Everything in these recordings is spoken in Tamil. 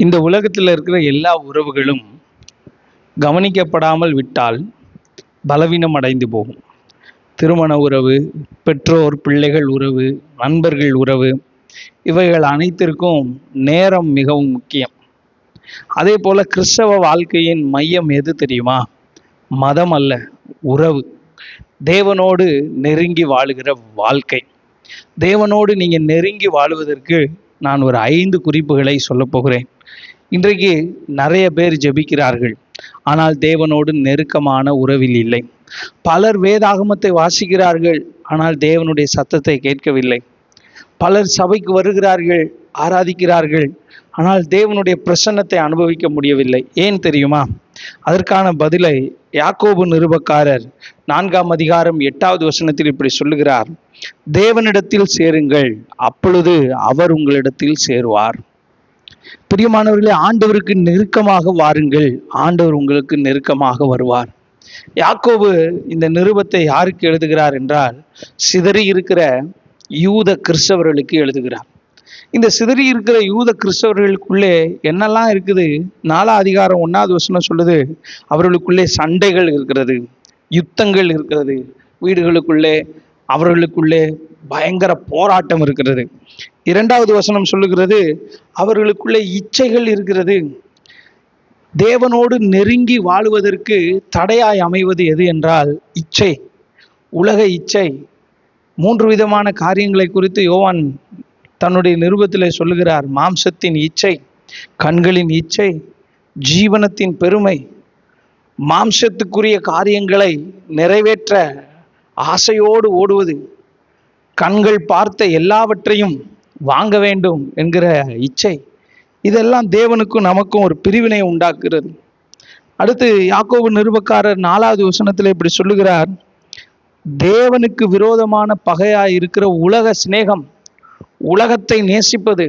இந்த உலகத்தில் இருக்கிற எல்லா உறவுகளும் கவனிக்கப்படாமல் விட்டால் பலவீனம் அடைந்து போகும். திருமண உறவு, பெற்றோர் பிள்ளைகள் உறவு, நண்பர்கள் உறவு, இவைகள் அனைத்திற்கும் நேரம் மிகவும் முக்கியம். அதே போல கிறிஸ்தவ வாழ்க்கையின் மையம் எது தெரியுமா? மதம் அல்ல, உறவு. தேவனோடு நெருங்கி வாழுகிற வாழ்க்கை. தேவனோடு நீங்கள் நெருங்கி வாழுவதற்கு நான் ஒரு 5 குறிப்புகளை சொல்ல போகிறேன். இன்றைக்கு நிறைய பேர் ஜெபிக்கிறார்கள், ஆனால் தேவனோடு நெருக்கமான உறவில் இல்லை. பலர் வேதாகமத்தை வாசிக்கிறார்கள், ஆனால் தேவனுடைய சத்தத்தை கேட்கவில்லை. பலர் சபைக்கு வருகிறார்கள், ஆராதிக்கிறார்கள், ஆனால் தேவனுடைய பிரசன்னத்தை அனுபவிக்க முடியவில்லை. ஏன் தெரியுமா? அதற்கான பதிலை யாக்கோபு நிருபக்காரர் 4ஆம் அதிகாரம் 8வது வசனத்தில் இப்படி சொல்லுகிறார்: தேவனிடத்தில் சேருங்கள், அப்பொழுது அவர் உங்களிடத்தில் சேருவார். பிரியமானவர்களே, ஆண்டவருக்கு நெருக்கமாக வாருங்கள், ஆண்டவர் உங்களுக்கு நெருக்கமாக வருவார். யாக்கோபு இந்த நிருபத்தை யாருக்கு எழுதுகிறார் என்றால், சிதறி இருக்கிற யூத கிறிஸ்தவர்களுக்கு எழுதுகிறார். இந்த சிதறி இருக்கிற யூத கிறிஸ்தவர்களுக்குள்ளே என்னெல்லாம் இருக்குது? 4ஆம் அதிகாரம் 1வது வசனம் சொல்லுது, அவர்களுக்குள்ளே சண்டைகள் இருக்கிறது, யுத்தங்கள் இருக்கிறது, வீடுகளுக்குள்ளே அவர்களுக்குள்ளே பயங்கர போராட்டம் இருக்கிறது. 2வது வசனம் சொல்லுகிறது, அவர்களுக்குள்ளே இச்சைகள் இருக்கிறது. தேவனோடு நெருங்கி வாழுவதற்கு தடையாய் அமைவது எது என்றால் இச்சை, உலக இச்சை. 3 விதமான காரியங்களை குறித்து யோவான் தன்னுடைய நிருபத்தில் சொல்லுகிறார்: மாம்சத்தின் இச்சை, கண்களின் இச்சை, ஜீவனத்தின் பெருமை. மாம்சத்துக்குரிய காரியங்களை நிறைவேற்ற ஆசையோடு ஓடுவது, கண்கள் பார்த்த எல்லாவற்றையும் வாங்க வேண்டும் என்கிற இச்சை. இதெல்லாம் தேவனுக்கும் நமக்கும் ஒரு பிரிவினை உண்டாக்குறது. அடுத்து யாக்கோபு நிருபக்காரர் 4வது வசனத்தில் இப்படி சொல்லுகிறார்: தேவனுக்கு விரோதமான பகையாய் இருக்கிற உலக சிநேகம், உலகத்தை நேசிப்பது,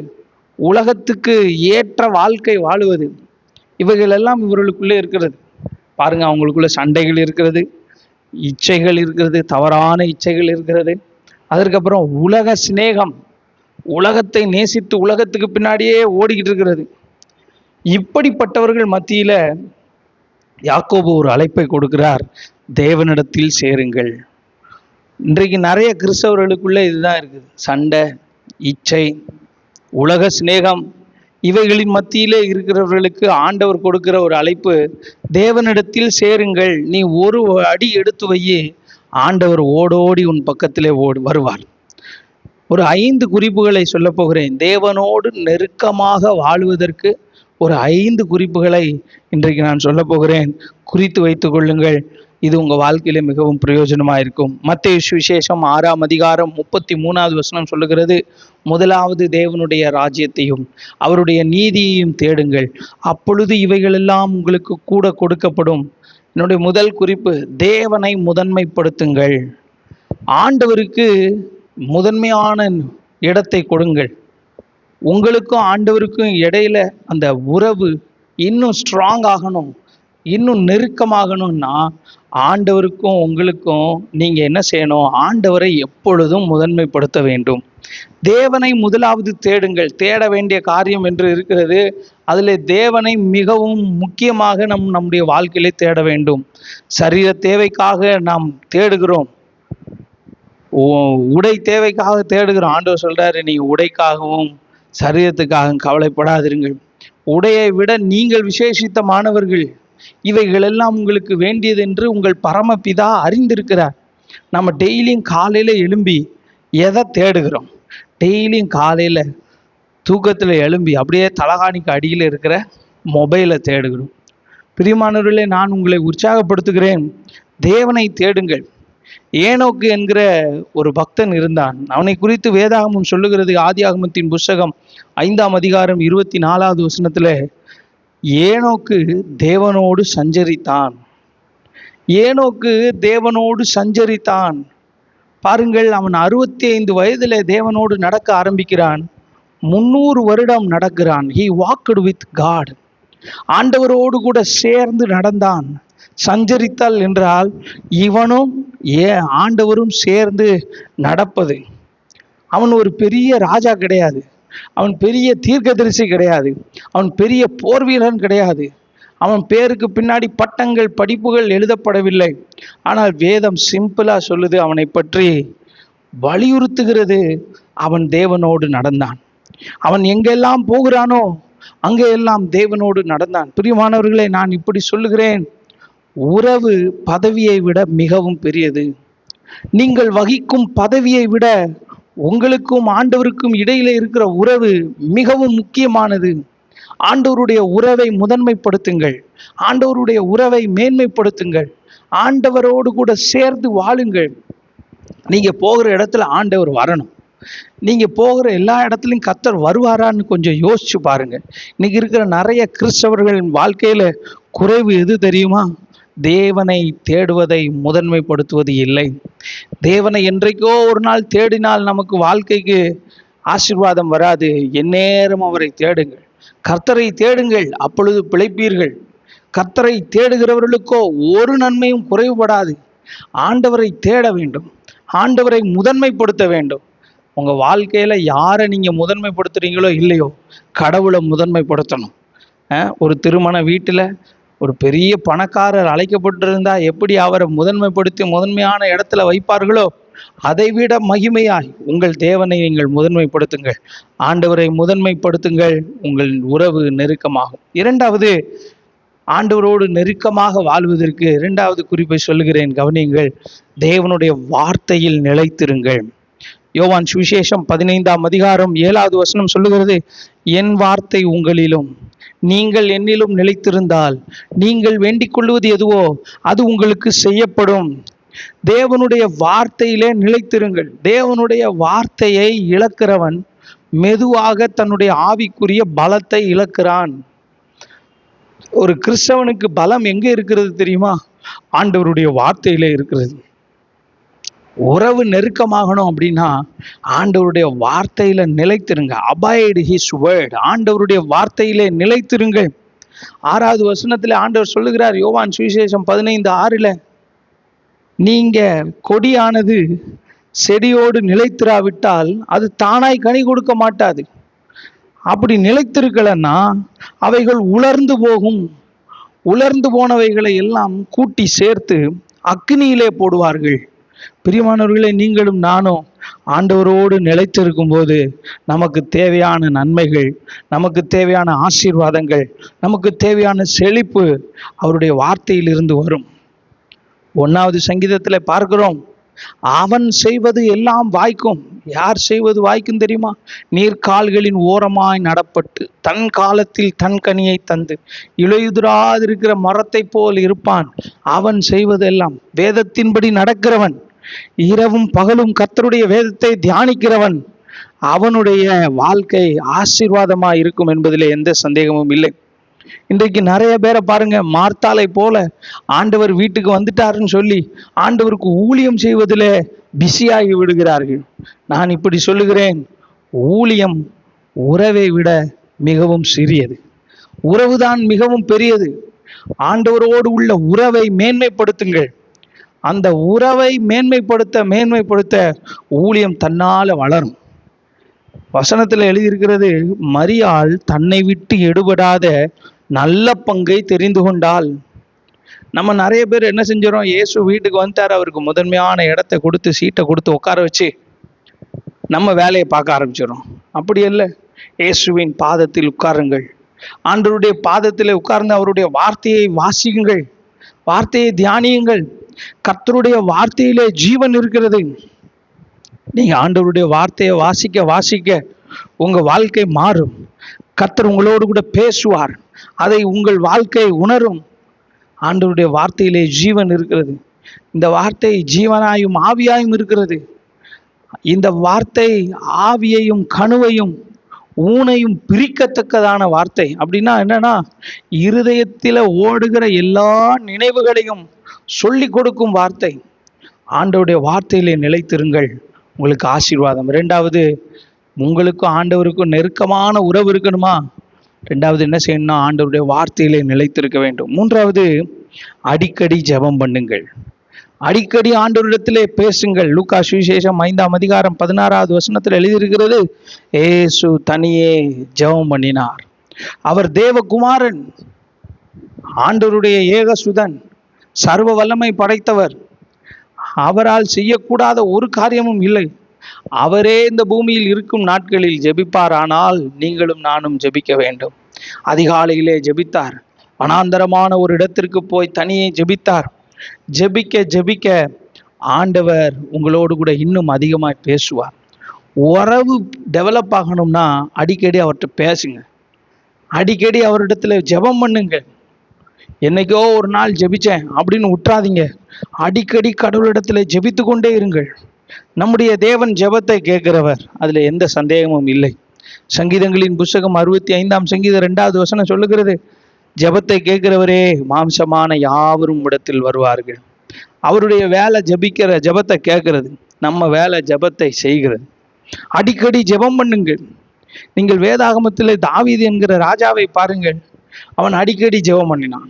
உலகத்துக்கு ஏற்ற வாழ்க்கை வாழுவது, இவைகள் எல்லாம் இவர்களுக்குள்ளே இருக்கிறது. பாருங்க, அவங்களுக்குள்ள சண்டைகள் இருக்கிறது, இச்சைகள் இருக்கிறது, தவறான இச்சைகள் இருக்கிறது. அதற்கப்புறம் உலக சிநேகம், உலகத்தை நேசித்து உலகத்துக்கு பின்னாடியே ஓடிக்கிட்டு இருக்கிறது. இப்படிப்பட்டவர்கள் மத்தியில யாக்கோபு ஒரு அழைப்பை கொடுக்கிறார்: தேவனிடத்தில் சேருங்கள். இன்றைக்கு நிறைய கிறிஸ்தவர்களுக்குள்ள இதுதான் இருக்குது, சண்டை, இச்சை, உலக சிநேகம். இவைகளின் மத்தியிலே இருக்கிறவர்களுக்கு ஆண்டவர் கொடுக்கிற ஒரு அழைப்பு: தேவனிடத்தில் சேருங்கள். நீ ஒரு அடி எடுத்து வையே, ஆண்டவர் ஓடோடி உன் பக்கத்திலே வருவார். ஒரு 5 குறிப்புகளை சொல்ல போகிறேன். தேவனோடு நெருக்கமாக வாழுவதற்கு ஒரு 5 குறிப்புகளை இன்றைக்கு நான் சொல்ல போகிறேன். குறித்து வைத்துக் கொள்ளுங்கள், இது உங்கள் வாழ்க்கையில மிகவும் பிரயோஜனமாக இருக்கும். மத்தேயு சுவிசேஷம் 6ஆம் அதிகாரம் 33வது வசனம் சொல்லுகிறது: முதலாவது தேவனுடைய ராஜ்யத்தையும் அவருடைய நீதியையும் தேடுங்கள், அப்பொழுது இவைகளெல்லாம் உங்களுக்கு கூட கொடுக்கப்படும். என்னுடைய முதல் குறிப்பு, தேவனை முதன்மைப்படுத்துங்கள். ஆண்டவருக்கு முதன்மையான இடத்தை கொடுங்கள். உங்களுக்கும் ஆண்டவருக்கும் இடையில அந்த உறவு இன்னும் ஸ்ட்ராங் ஆகணும், இன்னும் நெருக்கமாகணும்னா ஆண்டவருக்கும் உங்களுக்கும் நீங்க என்ன செய்யணும்? ஆண்டவரை எப்பொழுதும் முதன்மைப்படுத்த வேண்டும். தேவனை முதலாவது தேடுங்கள். தேட வேண்டிய காரியம் என்று இருக்கிறது. அதில் தேவனை மிகவும் முக்கியமாக நம்முடைய வாழ்க்கையிலே தேட வேண்டும். சரீர தேவைக்காக நாம் தேடுகிறோம், உடை தேவைக்காக தேடுகிறோம். ஆண்டவர் சொல்றாரு, நீ உடைக்காகவும் சரீரத்துக்காக கவலைப்படாதிருங்கள். உடையை விட நீங்கள் விசேஷித்தமானவர்கள். இவைகள் எல்லாம் உங்களுக்கு வேண்டியது என்று உங்கள் பரமபிதா அறிந்திருக்கிறார். நம்ம டெய்லியும் காலையில் எழும்பி எதை தேடுகிறோம்? டெய்லியும் காலையில் தூக்கத்தில் எழும்பி அப்படியே தலகாணிக்கு அடியில் இருக்கிற மொபைலை தேடுகிறோம். பிரியமானவர்களே, நான் உங்களை உற்சாகப்படுத்துகிறேன், தேவனை தேடுங்கள். ஏனோக்கு என்கிற ஒரு பக்தன் இருந்தான். அவனை குறித்து வேதாகமம் சொல்லுகிறது. ஆதியாகமத்தின் புஸ்தகம் 5ஆம் அதிகாரம் 24வது வசனத்துல, ஏனோக்கு தேவனோடு சஞ்சரித்தான். ஏனோக்கு தேவனோடு சஞ்சரித்தான். பாருங்கள், அவன் 65 வயதில் தேவனோடு நடக்க ஆரம்பிக்கிறான். 300 வருடம் நடக்கிறான். He walked with God. ஆண்டவரோடு கூட சேர்ந்து நடந்தான். சஞ்சரித்தல் என்றால் இவனும் ஆண்டவரும் சேர்ந்து நடப்பது. அவன் ஒரு பெரிய ராஜா கிடையாது, அவன் பெரிய தீர்க்கதரிசி கிடையாது, அவன் பெரிய போர் வீரன் கிடையாது, அவன் பேருக்கு பின்னாடி பட்டங்கள் படிப்புகள் எழுதப்படவில்லை. ஆனால் வேதம் சிம்பிளா சொல்லுது, அவனை பற்றி வலியுறுத்துகிறது, அவன் தேவனோடு நடந்தான். அவன் எங்கெல்லாம் போகிறானோ அங்கெல்லாம் தேவனோடு நடந்தான். பிரியமானவர்களே, நான் இப்படி சொல்லுகிறேன், உறவு பதவியை விட மிகவும் பெரியது. நீங்கள் வகிக்கும் பதவியை விட உங்களுக்கும் ஆண்டவருக்கும் இடையில இருக்கிற உறவு மிகவும் முக்கியமானது. ஆண்டவருடைய உறவை முதன்மைப்படுத்துங்கள், ஆண்டவருடைய உறவை மேன்மைப்படுத்துங்கள், ஆண்டவரோடு கூட சேர்ந்து வாழுங்கள். நீங்க போகிற இடத்துல ஆண்டவர் வரணும். நீங்க போகிற எல்லா இடத்துலையும் கர்த்தர் வருவாரான்னு கொஞ்சம் யோசிச்சு பாருங்க. இன்னைக்கு இருக்கிற நிறைய கிறிஸ்தவர்களின் வாழ்க்கையில குறைவு எது தெரியுமா? தேவனை தேடுவதை முதன்மைப்படுத்துவது இல்லை. தேவனை என்றைக்கோ ஒரு நாள் தேடினால் நமக்கு வாழ்க்கைக்கு ஆசீர்வாதம் வராது. எந்நேரம் அவரை தேடுங்கள், கர்த்தரை தேடுங்கள், அப்பொழுது பிழைப்பீர்கள். கர்த்தரை தேடுகிறவர்களுக்கோ ஒரு நன்மையும் குறைவுபடாது. ஆண்டவரை தேட வேண்டும், ஆண்டவரை முதன்மைப்படுத்த வேண்டும். உங்க வாழ்க்கையில யாரை நீங்க முதன்மைப்படுத்துறீங்களோ இல்லையோ, கடவுளை முதன்மைப்படுத்தணும். ஒரு திருமண வீட்டுல ஒரு பெரிய பணக்காரர் அழைக்கப்பட்டிருந்தா எப்படி அவரை முதன்மைப்படுத்தி முதன்மையான இடத்துல வைப்பார்களோ, அதைவிட மகிமையாய் உங்கள் தேவனை நீங்கள் முதன்மைப்படுத்துங்கள், ஆண்டவரை முதன்மைப்படுத்துங்கள். உங்கள் உறவு நெருக்கமாகும். இரண்டாவது, ஆண்டவரோடு நெருக்கமாக வாழ்வதற்கு இரண்டாவது குறிப்பை சொல்லுகிறேன், கவனியுங்கள். தேவனுடைய வார்த்தையில் நிலைத்திருங்கள். யோவான் சுவிசேஷம் 15ஆம் அதிகாரம் 7வது வசனம் சொல்லுகிறது, என் வார்த்தை உங்களிலும் நீங்கள் என்னிலும் நிலைத்திருந்தால் நீங்கள் வேண்டிக் கொள்வது எதுவோ அது உங்களுக்கு செய்யப்படும். தேவனுடைய வார்த்தையிலே நிலைத்திருங்கள். தேவனுடைய வார்த்தையை இழக்கிறவன் மெதுவாக தன்னுடைய ஆவிக்குரிய பலத்தை இழக்கிறான். ஒரு கிறிஸ்தவனுக்கு பலம் எங்க இருக்கிறது தெரியுமா? ஆண்டவருடைய வார்த்தையிலே இருக்கிறது. உறவு நெருக்கமாகணும் அப்படின்னா ஆண்டவருடைய வார்த்தையில நிலைத்திருங்க. Abide his word. ஆண்டவருடைய வார்த்தையிலே நிலைத்திருங்கள். 6வது வசனத்துல ஆண்டவர் சொல்லுகிறார், யோவான் சுவிசேஷம் 15:6, நீங்க கொடியானது செடியோடு நிலைத்திராவிட்டால் அது தானாய் கனி கொடுக்க மாட்டாது. அப்படி நிலைத்திருக்கலன்னா அவைகள் உலர்ந்து போகும். உலர்ந்து போனவைகளை எல்லாம் கூட்டி சேர்த்து அக்னியிலே போடுவார்கள். பிரியமானவர்களே, நீங்களும் நானும் ஆண்டவரோடு நிலைத்திருக்கும் போது நமக்கு தேவையான நன்மைகள், நமக்கு தேவையான ஆசீர்வாதங்கள், நமக்கு தேவையான செழிப்பு அவருடைய வார்த்தையிலிருந்து வரும். 1வது சங்கீதத்தில் பார்க்கிறோம், அவன் செய்வது எல்லாம் வாய்க்கும். யார் செய்வது வாய்க்கும் தெரியுமா? நீர்க்கால்களின் ஓரமாய் நடப்பட்டு தன் காலத்தில் தன் கனியை தந்து இலையுதிராதிருக்கிற மரத்தை போல் இருப்பான். அவன் செய்வதெல்லாம் வேதத்தின்படி நடக்கிறவன், இரவும் பகலும் கர்த்தருடைய வேதத்தை தியானிக்கிறவன், அவனுடைய வாழ்க்கை ஆசீர்வாதமாக இருக்கும் என்பதிலே எந்த சந்தேகமும் இல்லை. இன்றைக்கு நிறைய பேரை பாருங்க, மார்த்தாளை போல ஆண்டவர் வீட்டுக்கு வந்துட்டாருன்னு சொல்லி ஆண்டவருக்கு ஊழியம் செய்வதில் பிஸியாகி விடுகிறார்கள். நான் இப்படி சொல்லுகிறேன், ஊழியம் உறவை விட மிகவும் சிறியது, உறவுதான் மிகவும் பெரியது. ஆண்டவரோடு உள்ள உறவை மேன்மைப்படுத்துங்கள். அந்த உறவை மேன்மைப்படுத்த ஊழியம் தன்னால வளரும். வசனத்தில் எழுதியிருக்கிறது, மரியாள் தன்னை விட்டு எடுபடாத நல்ல பங்கை தெரிந்து கொண்டாள். நம்ம நிறைய பேர் என்ன செஞ்சிடறோம், இயேசு வீட்டுக்கு வந்துட்டார், அவருக்கு முதன்மையான இடத்தை கொடுத்து சீட்டை கொடுத்து உட்கார வச்சு நம்ம வேலையை பார்க்க ஆரம்பிச்சிடறோம். அப்படி இல்லை, இயேசுவின் பாதத்தில் உட்காருங்கள். ஆண்டவருடைய பாதத்தில் உட்கார்ந்து அவருடைய வார்த்தையை வாசியுங்கள், வார்த்தையை தியானியுங்கள். கர்த்தருடைய வார்த்தையிலே ஜீவன் இருக்கிறது. நீங்க ஆண்டவருடைய வார்த்தையை வாசிக்க உங்க வாழ்க்கை மாறும். கர்த்தர் உங்களோடு கூட பேசுவார், அதை உங்கள் வாழ்க்கை உணரும். ஆண்டவருடைய வார்த்தையிலே ஜீவன் இருக்கிறது. இந்த வார்த்தை ஜீவனாயும் ஆவியாயும் இருக்கிறது. இந்த வார்த்தை ஆவியையும் கணுவையும் ஊனையும் பிரிக்கத்தக்கதான வார்த்தை. அப்படின்னா என்னன்னா, இருதயத்தில் ஓடுகிற எல்லா நினைவுகளையும் சொல்லி கொடுக்கும் வார்த்தை. ஆண்டவருடைய வார்த்தையிலே நிலைத்திருங்கள், உங்களுக்கு ஆசீர்வாதம். 2வது, உங்களுக்கும் ஆண்டவருக்கும் நெருக்கமான உறவு இருக்கணுமா? 2வது என்ன செய்யணும்னா, ஆண்டவருடைய வார்த்தையிலே நிலைத்திருக்க வேண்டும். 3வது, அடிக்கடி ஜெபம் பண்ணுங்கள். அடிக்கடி ஆண்டவரிடத்திலே பேசுங்கள். லூக்கா சுவிசேஷம் 5ஆம் அதிகாரம் 16வது வசனத்தில் எழுதியிருக்கிறது, இயேசு தனியே ஜெபம் பண்ணினார். அவர் தேவகுமாரன், ஆண்டவருடைய ஏகசுதன், சர்வ வல்லமை படைத்தவர். அவரால் செய்யக்கூடாத ஒரு காரியமும் இல்லை. அவரே இந்த பூமியில் இருக்கும் நாட்களில் ஜெபிப்பாரானால் நீங்களும் நானும் ஜெபிக்க வேண்டும். அதிகாலையிலே ஜெபித்தார். வனாந்தரமான ஒரு இடத்திற்கு போய் தனியே ஜெபித்தார். ஜெபிக்க ஜெபிக்க ஆண்டவர் உங்களோடு கூட இன்னும் அதிகமாக பேசுவார். உறவு டெவலப் ஆகணும்னா அடிக்கடி அவர்கிட்ட பேசுங்க. அடிக்கடி அவரிடத்துல ஜெபம் பண்ணுங்க. என்னைக்கோ ஒரு நாள் ஜெபிச்சேன் அப்படின்னு விட்டுறாதீங்க. அடிக்கடி கடவுளிடத்துல ஜெபித்து கொண்டே இருங்கள். நம்முடைய தேவன் ஜெபத்தை கேட்கிறவர், அதுல எந்த சந்தேகமும் இல்லை. சங்கீதங்களின் புஸ்தகம் 65ஆம் சங்கீதம் 2வது வசனம் சொல்லுகிறது, ஜெபத்தை கேட்கிறவரே மாம்சமான யாவரும் இடத்தில் வருவார்கள். அவருடைய வேலை ஜெபத்தை கேட்கிறது, நம்ம வேலை ஜெபத்தை செய்கிறது. அடிக்கடி ஜெபம் பண்ணுங்கள். நீங்கள் வேதாகமத்தில் தாவீது என்கிற ராஜாவை பாருங்கள். அவன் அடிக்கடி ஜெபம் பண்ணினான்.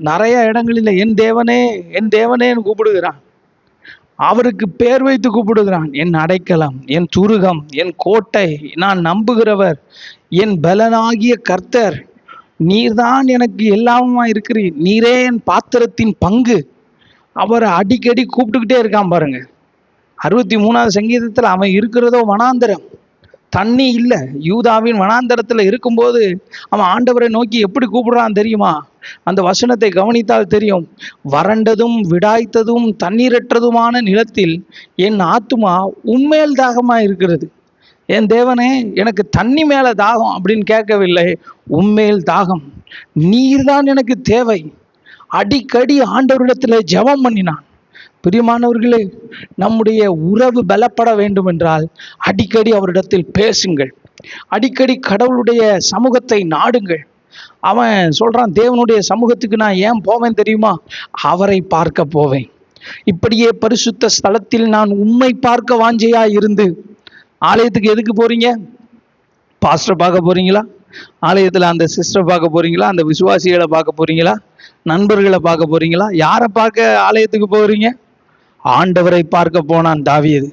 நிறைய இடங்களில் என் தேவனே என் தேவனேன்னு கூப்பிடுகிறான். அவருக்கு பேர் வைத்து கூப்பிடுகிறான். என் அடைக்கலம், என் துருகம், என் கோட்டை, நான் நம்புகிறவர், என் பலனாகிய கர்த்தர், நீர்தான் எனக்கு எல்லாமா இருக்கிறீர், நீரே என் பாத்திரத்தின் பங்கு. அவரை அடிக்கடி கூப்பிட்டுக்கிட்டே இருக்கான் பாருங்க. 63வது சங்கீதத்தில் அவன் இருக்கிறதோ வனாந்தரம், தண்ணி இல்லை. யூதாவின் வனாந்தரத்தில் இருக்கும்போது அவன் ஆண்டவரை நோக்கி எப்படி கூப்பிடுறான் தெரியுமா? அந்த வசனத்தை கவனித்தால் தெரியும். வறண்டதும் விடாய்த்ததும் தண்ணீரற்றதுமான நிலத்தில் என் ஆத்துமா உண்மையில் தாகமா இருக்கிறது. என் தேவனே எனக்கு தண்ணி மேல தாகம் அப்படின்னு கேட்கவில்லை, உண்மையில் தாகம், நீர்தான் எனக்கு தேவை. அடிக்கடி ஆண்டவரிடத்துல ஜெபம் பண்ணினான். பிரியமானவர்களே, நம்முடைய உறவு பலப்பட வேண்டும் என்றால் அடிக்கடி அவரிடத்தில் பேசுங்கள். அடிக்கடி கடவுளுடைய சமூகத்தை நாடுங்கள். அவன் சொல்றான், தேவனுடைய சமூகத்துக்கு நான் ஏன் போவேன் தெரியுமா? அவரை பார்க்க போவேன். இப்படியே பரிசுத்த ஸ்தலத்தில் நான் உம்மை பார்க்க வாஞ்சையா இருந்து. ஆலயத்துக்கு எதுக்கு போறீங்க? பாஸ்டர் பார்க்க போறீங்களா? ஆலயத்தில் அந்த சிஸ்டர் பார்க்க போறீங்களா? அந்த விசுவாசிகளை பார்க்க போறீங்களா? நண்பர்களை பார்க்க போறீங்களா? யாரை பார்க்க ஆலயத்துக்கு போறீங்க? ஆண்டவரை பார்க்க போனான் தாவீது.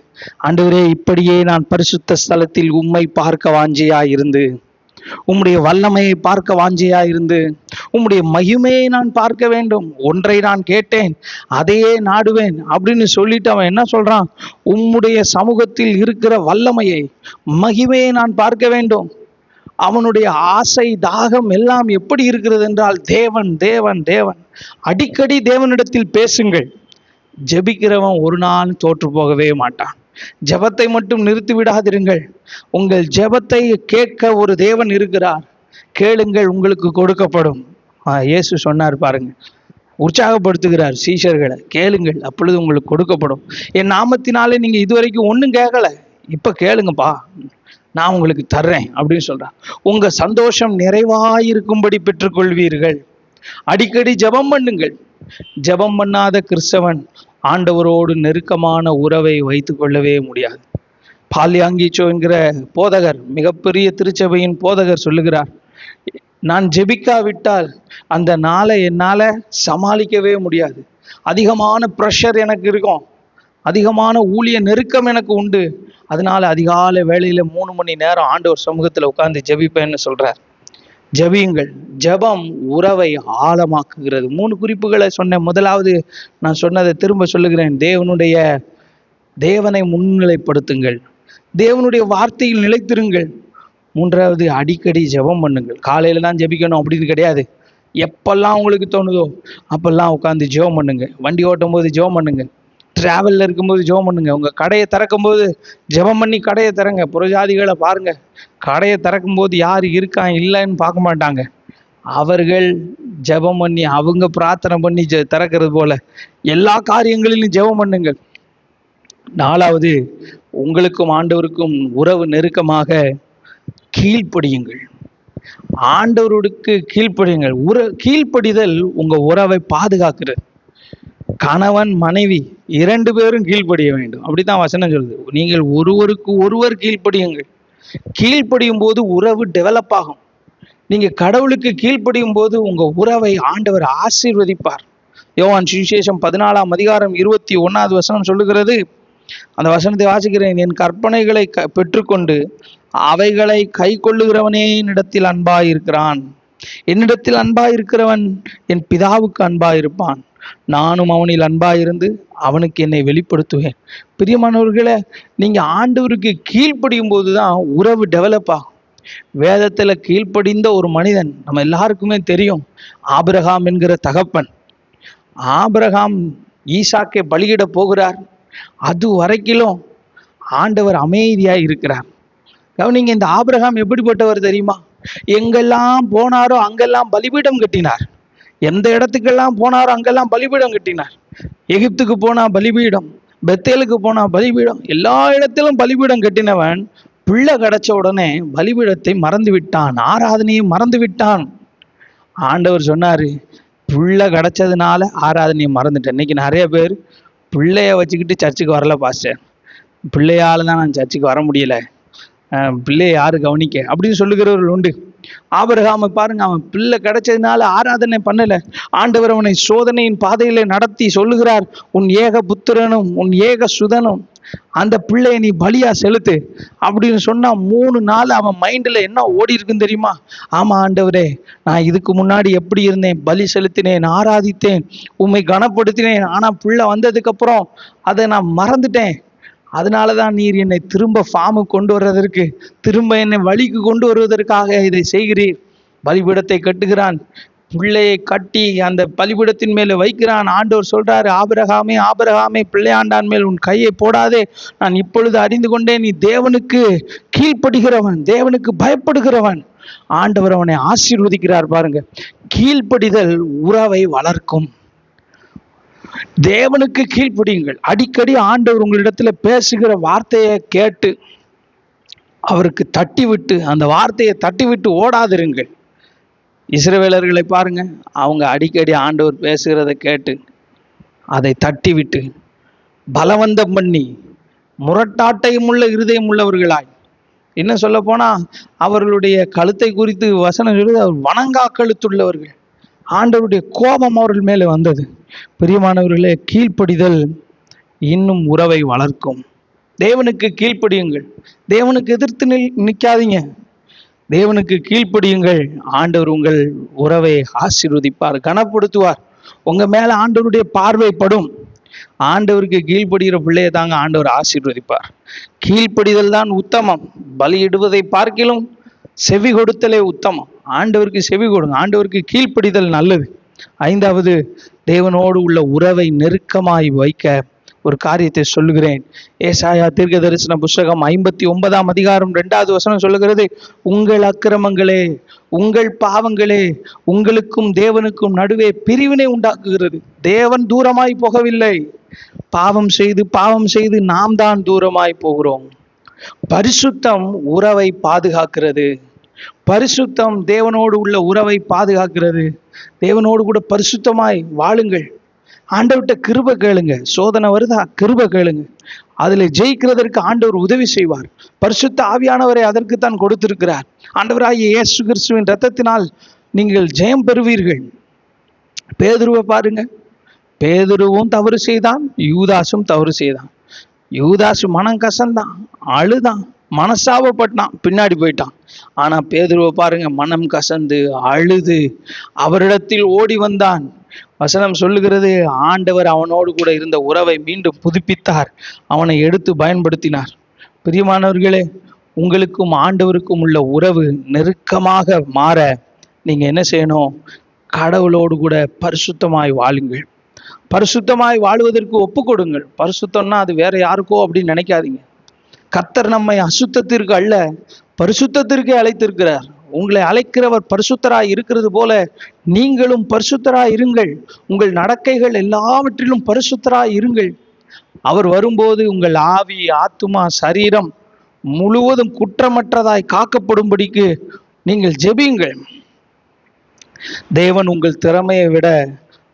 ஆண்டவரே, இப்படியே நான் பரிசுத்த ஸ்தலத்தில் உம்மை பார்க்க வாஞ்சையா இருந்து, உம்முடைய வல்லமையை பார்க்க வாஞ்சையா இருந்து, உம்முடைய மகிமையை நான் பார்க்க வேண்டும். ஒன்றை நான் கேட்டேன், அதையே நாடுவேன் அப்படின்னு சொல்லிட்டு அவன் என்ன சொல்றான்? உம்முடைய சமூகத்தில் இருக்கிற வல்லமையை, மகிமையை நான் பார்க்க வேண்டும். அவனுடைய ஆசை தாகம் எல்லாம் எப்படி இருக்கிறது என்றால் தேவன் தேவன் தேவன். அடிக்கடி தேவனிடத்தில் பேசுங்கள். ஜெபிக்கிறவன் ஒரு நாள் தோற்று போகவே மாட்டான். ஜெபத்தை மட்டும் நிறுத்தி விடாதிருங்கள். உங்கள் ஜெபத்தை கேட்க ஒரு தேவன் இருக்கிறார். கேளுங்கள், உங்களுக்கு கொடுக்கப்படும். இயேசு சொன்னார் பாருங்க, உற்சாகப்படுத்துகிறார் சீஷர்களை, கேளுங்கள் அப்பொழுது உங்களுக்கு கொடுக்கப்படும். என் நாமத்தினாலே நீங்க இதுவரைக்கும் ஒன்றும் கேட்கல, இப்ப கேளுங்கப்பா, நான் உங்களுக்கு தர்றேன் அப்படின்னு சொல்றான். உங்க சந்தோஷம் நிறைவாயிருக்கும்படி பெற்றுக்கொள்வீர்கள். அடிக்கடி ஜெபம் பண்ணுங்கள். ஜெபம் பண்ணாத கிறிஸ்தவன் ஆண்டவரோடு நெருக்கமான உறவை வைத்து கொள்ளவே முடியாது. பால்யாங்கீச்சோ என்கிற போதகர், மிகப்பெரிய திருச்சபையின் போதகர் சொல்லுகிறார், நான் ஜெபிக்காவிட்டால் அந்த நாளை என்னால் சமாளிக்கவே முடியாது. அதிகமான ப்ரெஷர் எனக்கு இருக்கும், அதிகமான ஊழிய நெருக்கம் எனக்கு உண்டு. அதனால அதிகாலை வேளையில 3 மணி நேரம் ஆண்டவர் சமூகத்தில் உட்கார்ந்து ஜெபிப்பேன்னு சொல்றார். ஜெபியுங்கள். ஜெபம் உறவை ஆழமாக்குகிறது. 3 குறிப்புகளை சொன்னேன். முதலாவது நான் சொன்னதை திரும்ப சொல்லுகிறேன். தேவனை முன்னிலைப்படுத்துங்கள். தேவனுடைய வார்த்தையில் நிலைத்திருங்கள். 3வது, அடிக்கடி ஜெபம் பண்ணுங்கள். காலையில தான் ஜெபிக்கணும் அப்படின்னு கிடையாது. எப்பெல்லாம் உங்களுக்கு தோணுதோ அப்பெல்லாம் உட்காந்து ஜெபம் பண்ணுங்க. வண்டி ஓட்டும் போது ஜெபம் பண்ணுங்க. டிராவலில் இருக்கும்போது ஜெபம் பண்ணுங்க. உங்கள் கடையை திறக்கும் போது ஜெபம் பண்ணி கடையை திறங்க. புறஜாதிகளை பாருங்க, கடையை திறக்கும் போது யார் இருக்கான் இல்லைன்னு பார்க்க மாட்டாங்க. அவர்கள் ஜெபம் பண்ணி, அவங்க பிரார்த்தனை பண்ணி திறக்கிறது போல எல்லா காரியங்களிலும் ஜெபம் பண்ணுங்கள். 4வது, உங்களுக்கும் ஆண்டவருக்கும் உறவு நெருக்கமாக கீழ்ப்படியுங்கள். ஆண்டவருக்கு கீழ்ப்படியுங்கள். கீழ்ப்படிதல் உங்க உறவை பாதுகாக்கிறது. கணவன் மனைவி 2 பேரும் கீழ்ப்படிய வேண்டும். அப்படித்தான் வசனம் சொல்லுது. நீங்கள் ஒருவருக்கு ஒருவர் கீழ்ப்படியுங்கள். கீழ்ப்படியும் போது உறவு டெவலப் ஆகும். நீங்க கடவுளுக்கு கீழ்ப்படியும் போது உங்க உறவை ஆண்டவர் ஆசீர்வதிப்பார். யோவான் சுவிசேஷம் 14:21 சொல்லுகிறது. அந்த வசனத்தை வாசிக்கிறேன். என் கற்பனைகளை பெற்றுக்கொண்டு அவைகளை கை கொள்ளுகிறவனே என்னிடத்தில் அன்பாயிருக்கிறான். என்னிடத்தில் அன்பாயிருக்கிறவன் என் பிதாவுக்கு அன்பாயிருப்பான். நானும் அவனில் அன்பாயிருந்து அவனுக்கு என்னை வெளிப்படுத்துவேன். பிரியமானவர்களே, நீங்க ஆண்டவருக்கு கீழ்ப்படியும் போதுதான் உறவு டெவலப் ஆகும். வேதத்துல கீழ்ப்படிந்த ஒரு மனிதன் நம்ம எல்லாருக்குமே தெரியும், ஆபிரகாம் என்கிற தகப்பன். ஆபிரகாம் ஈசாக்கை பலியிட போகிறார். அது வரைக்கிலும் ஆண்டவர் அமைதியாய் இருக்கிறார். கவனிங்க, இந்த ஆபிரகாம் எப்படிப்பட்டவர் தெரியுமா? எங்கெல்லாம் போனாரோ அங்கெல்லாம் பலிபீடம் கட்டினார். எந்த இடத்துக்கெல்லாம் போனாரோ அங்கெல்லாம் பலிபீடம் கட்டினார். எகிப்துக்கு போனா பலிபீடம், பெத்தேலுக்கு போனா பலிபீடம், எல்லா இடத்திலும் பலிபீடம் கட்டினவன் பிள்ளை கிடைச்ச உடனே பலிபீடத்தை மறந்து விட்டான், ஆராதனையை மறந்து விட்டான். ஆண்டவர் சொன்னாரு, பிள்ளை கிடைச்சதுனால ஆராதனையை மறந்துட்டேன். இன்னைக்கு நிறைய பேர் பிள்ளைய வச்சுக்கிட்டு சர்ச்சுக்கு வரல பாஸ்டர், பிள்ளையால தான் நான் சர்ச்சுக்கு வர முடியல, பிள்ளையை யாரு கவனிக்க அப்படின்னு சொல்லுகிறவர்கள் உண்டு. ஆபிரகாமை பாருங்க, அவன் பிள்ளை கிடைச்சதுனால ஆராதனை பண்ணல. ஆண்டவர் அவனை சோதனையின் பாதையில நடத்தி சொல்லுகிறார், உன் ஏக புத்திரனும் உன் ஏக சுதனும் அந்த பிள்ளையை நீ பலியா செலுத்து அப்படின்னு சொன்னா 3 நாள் அவன் மைண்ட்ல என்ன ஓடி இருக்குன்னு தெரியுமா? ஆமா ஆண்டவரே, நான் இதுக்கு முன்னாடி எப்படி இருந்தேன், பலி செலுத்தினேன், ஆராதித்தேன், உம்மை கனப்படுத்தினேன், ஆனா பிள்ளை வந்ததுக்கு அப்புறம் அதை நான் மறந்துட்டேன். அதனாலதான் நீர் என்னை திரும்ப ஃபார்முக்கு கொண்டு வர்றதற்கு, திரும்ப என்னை வழிக்கு கொண்டு வருவதற்காக இதை செய்கிறீர். பலிபீடத்தை கட்டுகிறான், பிள்ளையை கட்டி அந்த பலிபீடத்தின் மேல வைக்கிறான். ஆண்டவர் சொல்றாரு, ஆபிரகாமே ஆபிரகாமே, பிள்ளையாண்டான் மேல் உன் கையை போடாதே, நான் இப்பொழுது அறிந்து கொண்டேன், நீ தேவனுக்கு கீழ்ப்படுகிறவன், தேவனுக்கு பயப்படுகிறவன். ஆண்டவர் அவனை ஆசீர்வதிக்கிறார். பாருங்க, கீழ்ப்படிதல் உறவை வளர்க்கும். தேவனுக்கு கீழ்ப்படியுங்கள். அடிக்கடி ஆண்டவர் உங்களிடத்துல பேசுகிற வார்த்தையை கேட்டு அவருக்கு தட்டி விட்டு, அந்த வார்த்தையை தட்டி விட்டு ஓடாதிருங்கள். இஸ்ரவேலர்களை பாருங்க, அவங்க அடிக்கடி ஆண்டவர் பேசுகிறத கேட்டு அதை தட்டி விட்டு பலவந்தம் பண்ணி முரட்டாட்டையும் உள்ள இருதயம் உள்ளவர்களாய், என்ன சொல்ல போனா அவர்களுடைய கழுத்தை குறித்து வசனம் சொல்லுது, அவர் வணங்கா கழுத்துள்ளவர்கள். ஆண்டவருடைய கோபம் அவர்கள் மேலே வந்தது. பிரியமானவர்களே, கீழ்ப்படிதல் இன்னும் உறவை வளர்க்கும். தேவனுக்கு கீழ்ப்படியுங்கள். தேவனுக்கு எதிர்த்து நிற்காதீங்க. தேவனுக்கு கீழ்ப்படியுங்கள். ஆண்டவர் உங்கள் உறவை ஆசீர்வதிப்பார், கனப்படுத்துவார். உங்க மேல ஆண்டவருடைய பார்வைப்படும். ஆண்டவருக்கு கீழ்ப்படுகிற பிள்ளையை தாங்க ஆண்டவர் ஆசீர்வதிப்பார். கீழ்ப்படிதல் தான் உத்தமம். பலியிடுவதை பார்க்கிலும் செவி கொடுத்தலே உத்தமம். ஆண்டவருக்கு செவி கொடுங்க. ஆண்டவருக்கு கீழ்ப்படிதல் நல்லது. 5வது, தேவனோடு உள்ள உறவை நெருக்கமாய் வைக்க ஒரு காரியத்தை சொல்லுகிறேன். ஏசாயா தீர்க்க தரிசன புஸ்தகம் 59:2 சொல்லுகிறது, உங்கள் அக்கிரமங்களே, உங்கள் பாவங்களே உங்களுக்கும் தேவனுக்கும் நடுவே பிரிவினை உண்டாக்குகிறது. தேவன் தூரமாய் போகவில்லை, பாவம் செய்து நாம் தான் தூரமாய் போகிறோம். பரிசுத்தம் உறவை பாதுகாக்கிறது. பரிசுத்தம் தேவனோடு உள்ள உறவை பாதுகாக்கிறது. தேவனோடு கூட பரிசுத்தமாய் வாழுங்கள். ஆண்டவர்கிட்ட கிருபை கேளுங்க. சோதனை வருதா, கிருபை கேளுங்க. அதில் ஜெயிக்கிறதற்கு ஆண்டவர் உதவி செய்வார். பரிசுத்த ஆவியானவரை அதற்குத்தான் கொடுத்திருக்கிறார். ஆண்டவராகிய இயேசு கிறிஸ்துவின் இரத்தத்தினால் நீங்கள் ஜெயம் பெறுவீர்கள். பேதுருவை பாருங்க, பேதுருவும் தவறு செய்தான், யூதாசும் தவறு செய்தான். யூதாசு மனம் கசந்தான், அழுதான், மனசாபப்பட்டான், பின்னாடி போயிட்டான். ஆனா பேதுருவை பாருங்க, மனம் கசந்து அழுது அவரிடத்தில் ஓடி வந்தான். வசனம் சொல்லுகிறது, ஆண்டவர் அவனோடு கூட இருந்த உறவை மீண்டும் புதுப்பித்தார், அவனை எடுத்து பயன்படுத்தினார். பிரியமானவர்களே, உங்களுக்கும் ஆண்டவருக்கும் உள்ள உறவு நெருக்கமாக மாற நீங்க என்ன செய்யணும்? கடவுளோடு கூட பரிசுத்தமாய் வாழுங்கள். பரிசுத்தமாய் வாழ்வதற்கு ஒப்பு கொடுங்கள். பரிசுத்தம்னா அது வேற யாருக்கோ அப்படின்னு நினைக்காதீங்க. கர்த்தர் நம்மை அசுத்தத்திற்கு அல்ல, பரிசுத்தத்திற்கே அழைத்திருக்கிறார். உங்களை அழைக்கிறவர் பரிசுத்தராய் இருக்கிறது போல நீங்களும் பரிசுத்தராய் இருங்கள். உங்கள் நடக்கைகள் எல்லாவற்றிலும் பரிசுத்தராய் இருங்கள். அவர் வரும்போது உங்கள் ஆவி, ஆத்துமா, சரீரம் முழுவதும் குற்றமற்றதாய் காக்கப்படும்படிக்கு நீங்கள் ஜெபியுங்கள். தேவன் உங்கள் திறமையை விட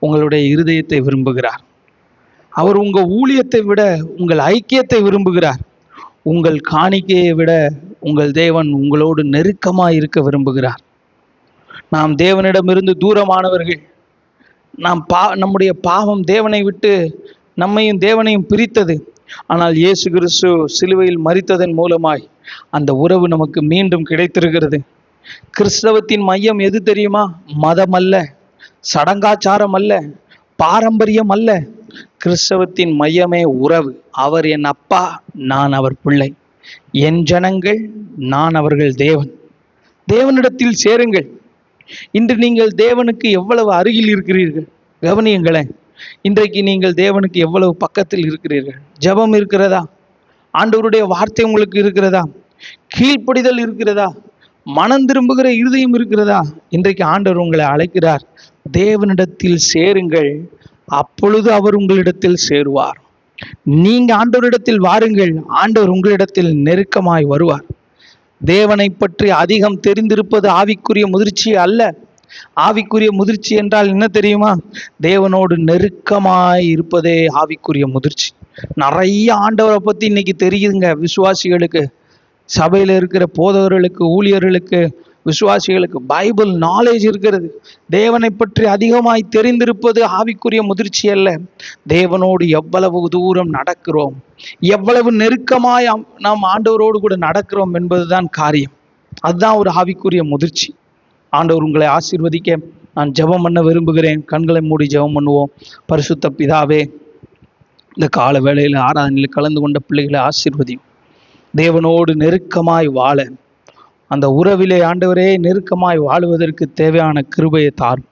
உங்களுடைய இருதயத்தை விரும்புகிறார். அவர் உங்கள் ஊழியத்தை விட உங்கள் ஐக்கியத்தை விரும்புகிறார். உங்கள் காணிக்கையை விட உங்கள் தேவன் உங்களோடு நெருக்கமாய் இருக்க விரும்புகிறார். நாம் தேவனிடமிருந்து தூரமானவர்கள். நம்முடைய பாவம் தேவனை விட்டு நம்மையும் தேவனையும் பிரித்தது. ஆனால் இயேசு கிறிஸ்து சிலுவையில் மரித்ததன் மூலமாய் அந்த உறவு நமக்கு மீண்டும் கிடைத்திருக்கிறது. கிறிஸ்தவத்தின் மையம் எது தெரியுமா? மதம் அல்ல, சடங்காச்சாரம் அல்ல, பாரம்பரியம் அல்ல. கிறிஸ்தவத்தின் மையமே உறவு. அவர் என் அப்பா, நான் அவர் பிள்ளை. என் ஜனங்கள், நான் அவர்கள் தேவன். தேவனிடத்தில் சேருங்கள். இன்று நீங்கள் தேவனுக்கு எவ்வளவு அருகில் இருக்கிறீர்கள் கவனியுங்களேன். இன்றைக்கு நீங்கள் தேவனுக்கு எவ்வளவு பக்கத்தில் இருக்கிறீர்கள்? ஜெபம் இருக்கிறதா? ஆண்டவருடைய வார்த்தை உங்களுக்கு இருக்கிறதா? கீழ்ப்படிதல் இருக்கிறதா? மனம் திரும்புகிற இருதயம் இருக்கிறதா? இன்றைக்கு ஆண்டவர் உங்களை அழைக்கிறார், தேவனிடத்தில் சேருங்கள், அப்பொழுது அவர் உங்களிடத்தில் சேருவார். நீங்க ஆண்டவரிடத்தில் வாருங்கள், ஆண்டவர் உங்களிடத்தில் நெருக்கமாய் வருவார். தேவனை பற்றி அதிகம் தெரிந்திருப்பது ஆவிக்குரிய முதிர்ச்சி அல்ல. ஆவிக்குரிய முதிர்ச்சி என்றால் என்ன தெரியுமா? தேவனோடு நெருக்கமாய் இருப்பதே ஆவிக்குரிய முதிர்ச்சி. நிறைய ஆண்டவரை பத்தி இன்னைக்கு தெரியுதுங்க விசுவாசிகளுக்கு, சபையில இருக்கிற போதவர்களுக்கு, ஊழியர்களுக்கு, விசுவாசிகளுக்கு பைபிள் நாலேஜ் இருக்கிறது. தேவனை பற்றி அதிகமாய் தெரிந்திருப்பது ஆவிக்குரிய முதிர்ச்சி அல்ல. தேவனோடு எவ்வளவு தூரம் நடக்கிறோம், எவ்வளவு நெருக்கமாய் நாம் ஆண்டவரோடு கூட நடக்கிறோம் என்பதுதான் காரியம். அதுதான் ஒரு ஆவிக்குரிய முதிர்ச்சி. ஆண்டவர் உங்களை ஆசீர்வதிக்க நான் ஜெபம் பண்ண விரும்புகிறேன். கண்களை மூடி ஜெபம் பண்ணுவோம். பரிசுத்த பிதாவே, இந்த கால வேளையில் ஆராதனையில் கலந்து கொண்ட பிள்ளைகளை ஆசீர்வதியும். தேவனோடு நெருக்கமாய் வாழ, அந்த உறவிலே ஆண்டவரே நெருக்கமாய் வாழுவதற்கு தேவையான கிருபையை தாரும்.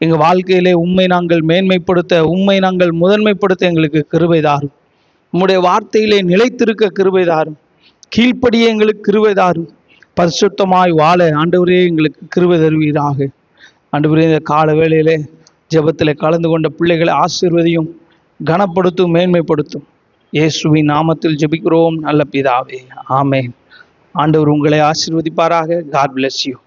எங்கள் வாழ்க்கையிலே உம்மை நாங்கள் மேன்மைப்படுத்த, உம்மை நாங்கள் முதன்மைப்படுத்த எங்களுக்கு கிருபை தாரும். உம்முடைய வார்த்தையிலே நிலைத்திருக்க கிருபை தாரும். கீழ்ப்படியே எங்களுக்கு கிருபை தாரும். பரிசுத்தமாய் வாழ ஆண்டவரே எங்களுக்கு கிருபை தருவீராக. ஆண்டவரே, இந்த கால வேளையிலே ஜெபத்தில் கலந்து கொண்ட பிள்ளைகளை ஆசீர்வதியும், கனப்படுத்தும், மேன்மைப்படுத்தும். இயேசுவின் நாமத்தில் ஜெபிக்கிறோம் நல்ல பிதாவே, ஆமென். ஆண்டவர் உங்களை ஆசீர்வதிப்பாராக. God bless you.